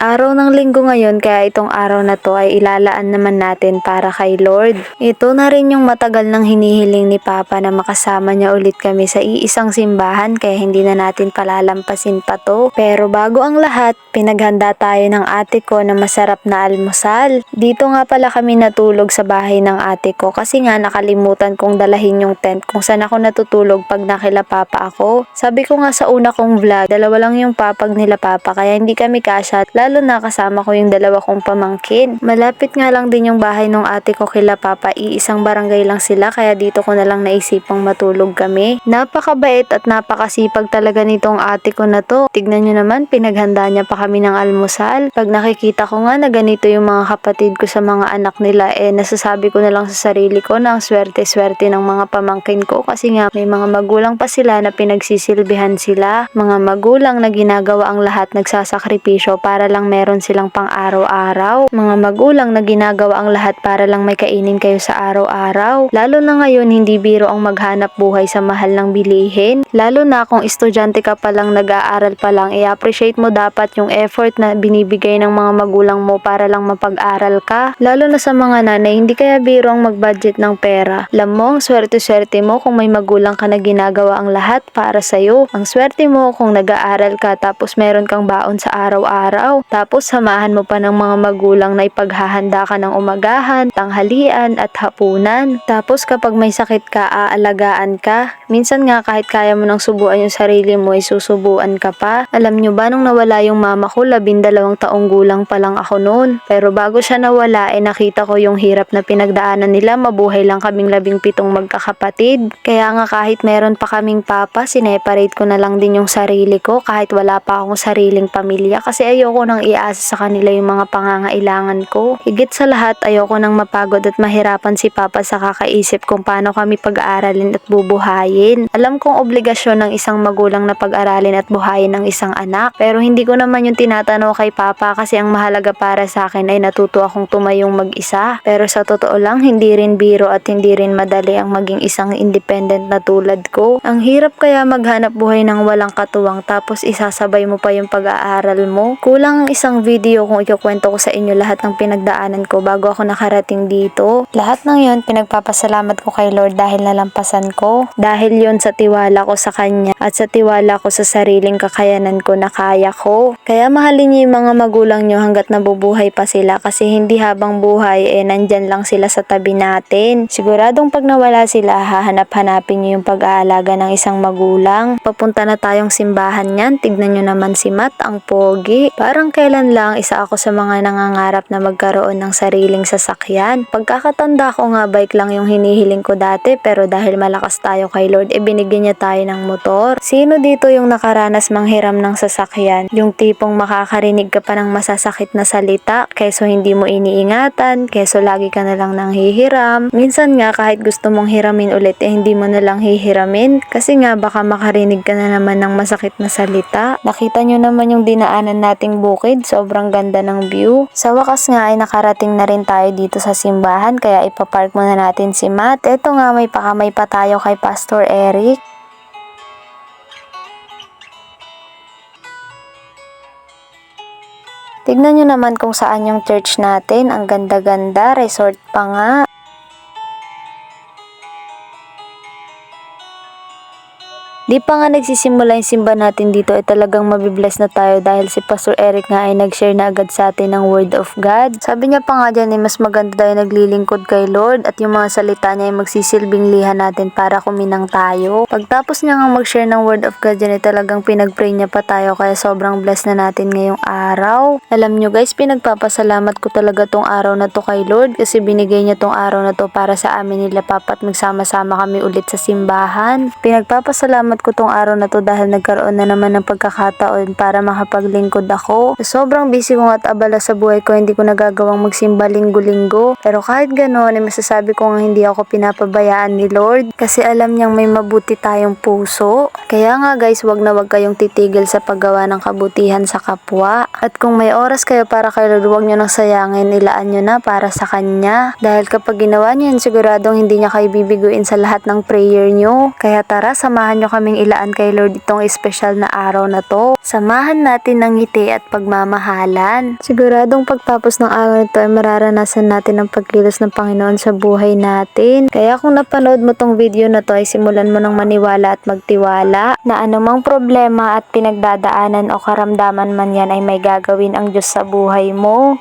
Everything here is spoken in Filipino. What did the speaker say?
Araw ng linggo ngayon kaya itong araw na to ay ilalaan naman natin para kay Lord. Ito na rin yung matagal nang hinihiling ni Papa na makasama niya ulit kami sa iisang simbahan kaya hindi na natin palalampasin pa to. Pero bago ang lahat, pinaghanda tayo ng ate ko na masarap na almusal. Dito nga pala kami natulog sa bahay ng ate ko kasi nga nakalimutan kong dalahin yung tent kung saan ako natutulog pag nakila Papa ako. Sabi ko nga sa una kong vlog, dalawa lang yung papag nila Papa kaya hindi kami kasya, lalo na kasama ko yung dalawa kong pamangkin. Malapit nga lang din yung bahay ng ate ko kila Papa, iisang barangay lang sila kaya dito ko na lang naisipang matulog kami. Napakabait at napakasipag talaga nitong ate ko na to. Tignan nyo naman, pinaghanda niya pa kami ng almusal. Pag nakikita ko nga na ganito yung mga kapatid ko sa mga anak nila, nasasabi ko na lang sa sarili ko na ang swerte-swerte ng mga pamangkin ko kasi nga may mga magulang pa sila na pinagsisilbihan sila. Mga magulang na ginagawa ang lahat, nagsasakripisyo para lang meron silang pang araw-araw. Mga magulang na ginagawa ang lahat para lang may kainin kayo sa araw-araw. Lalo na ngayon, hindi biro ang maghanap buhay sa mahal ng bilihin. Lalo na kung estudyante ka pa lang, nag-aaral pa lang, i-appreciate mo dapat yung effort na binibigay ng mga magulang mo para lang mapag-aral ka. Lalo na sa mga nanay, hindi kaya biro ang mag-budget ng pera. Alam mo, ang swerte-swerte mo kung may magulang ka na ginagawa ang lahat para sa'yo. Ang swerte mo kung nag-aaral ka tapos meron kang baon sa araw-araw. Tapos samahan mo pa ng mga magulang na ipaghahanda ka ng umagahan, tanghalian at hapunan. Tapos kapag may sakit ka, aalagaan ka. Minsan nga kahit kaya mo nang subuan yung sarili mo, susubuan ka pa. Alam nyo ba nung nawala yung mama ko, 12 taong gulang pa lang ako noon. Pero bago siya nawala, nakita ko yung hirap na pinagdaanan nila. Mabuhay lang kaming 17 magkakapatid. Kaya nga kahit meron pa kaming papa, sineparate ko na lang din yung sarili ko kahit wala pa akong sariling pamilya kasi ayoko nang iasa sa kanila yung mga pangangailangan ko. Higit sa lahat, ayoko nang mapagod at mahirapan si Papa sa kakaisip kung paano kami pag-aaralin at bubuhayin. Alam kong obligasyon ng isang magulang na pag-aralin at buhayin ng isang anak, pero hindi ko naman yung tinatanaw kay Papa kasi ang mahalaga para sa akin ay natuto akong tumayong mag-isa. Pero sa totoo lang, hindi rin biro at hindi rin madali ang maging isang independent na tulad ko. Ang hirap kaya maghanap buhay ng walang katuwang tapos isasabay mo pa yung pag-aaral mo. Kulang ang isang video kung ikukwento ko sa inyo lahat ng pinagdaanan ko bago ako nakarating dito. Lahat ng yun, pinagpapasalamat ko kay Lord dahil nalampasan ko. Dahil yun sa tiwala ko sa Kanya at sa tiwala ko sa sariling kakayanan ko na kaya ko. Kaya mahalin niyo yung mga magulang nyo hanggat nabubuhay pa sila kasi hindi habang buhay nandyan lang sila sa tabi natin. Siguradong pag nawala sila, hahanap-hanapin niyo yung pag-aalaga ng isang magulang. Papunta na tayong simbahan niyan. Tignan nyo naman si Matt, ang pogi. Parang kailan lang isa ako sa mga nangangarap na magkaroon ng sariling sasakyan. Pagkakatanda ko nga, bike lang yung hinihiling ko dati pero dahil malakas tayo kay Lord, binigyan niya tayo ng motor. Sino dito yung nakaranas manghiram ng sasakyan? Yung tipong makakarinig ka pa ng masasakit na salita kaysa hindi mo iniingatan, kaysa lagi ka na lang nang hihiram. Minsan nga kahit gusto mong hiramin ulit, hindi mo na lang hihiramin kasi nga baka makarinig ka na naman ng masakit na salita. Nakita nyo naman yung dinaanan nating bukid, sobrang ganda ng view. Sa wakas nga ay nakarating na rin tayo dito sa simbahan kaya ipapark muna natin si Matt. Eto nga, may pakamay pa tayo kay Pastor Eric. Tignan nyo naman kung saan yung church natin, ang ganda-ganda, resort pa nga. Di pa nga nagsisimula yung simba natin dito talagang mabibless na tayo dahil si Pastor Eric nga ay nag-share na agad sa atin ng Word of God. Sabi niya pa nga dyan mas maganda tayo naglilingkod kay Lord at yung mga salita niya ay magsisilbing liha natin para kuminang tayo. Pagtapos niya nga mag-share ng Word of God dyan talagang pinag-pray niya pa tayo kaya sobrang blessed na natin ngayong araw. Alam nyo guys, pinagpapasalamat ko talaga tong araw na to kay Lord kasi binigay niya tong araw na to para sa amin nila Papa at magsama-sama kami ulit sa simbahan. Pinagpapasalamat ko tong araw na to dahil nagkaroon na naman ng pagkakataon para makapaglingkod ako. Sobrang busy ko at abala sa buhay ko, hindi ko nagagawang magsimba linggo-linggo. Pero kahit ganoon, masasabi ko nga hindi ako pinapabayaan ni Lord kasi alam niyang may mabuti tayong puso. Kaya nga guys, wag na wag kayong titigil sa paggawa ng kabutihan sa kapwa. At kung may oras kayo para kay Lord, wag niyo nang sayangin, ilaan niyo na para sa Kanya. Dahil kapag ginawa niyo yun, siguradong hindi niya kayo bibiguin sa lahat ng prayer niyo. Kaya tara, samahan niyo kami naming ilaan kay Lord itong espesyal na araw na to. Samahan natin ng ngiti at pagmamahalan. Siguradong pagtapos ng araw nito ay mararanasan natin ang pagkilos ng Panginoon sa buhay natin. Kaya kung napanood mo tong video na to ay simulan mo ng maniwala at magtiwala na anumang problema at pinagdadaanan o karamdaman man yan ay may gagawin ang Diyos sa buhay mo.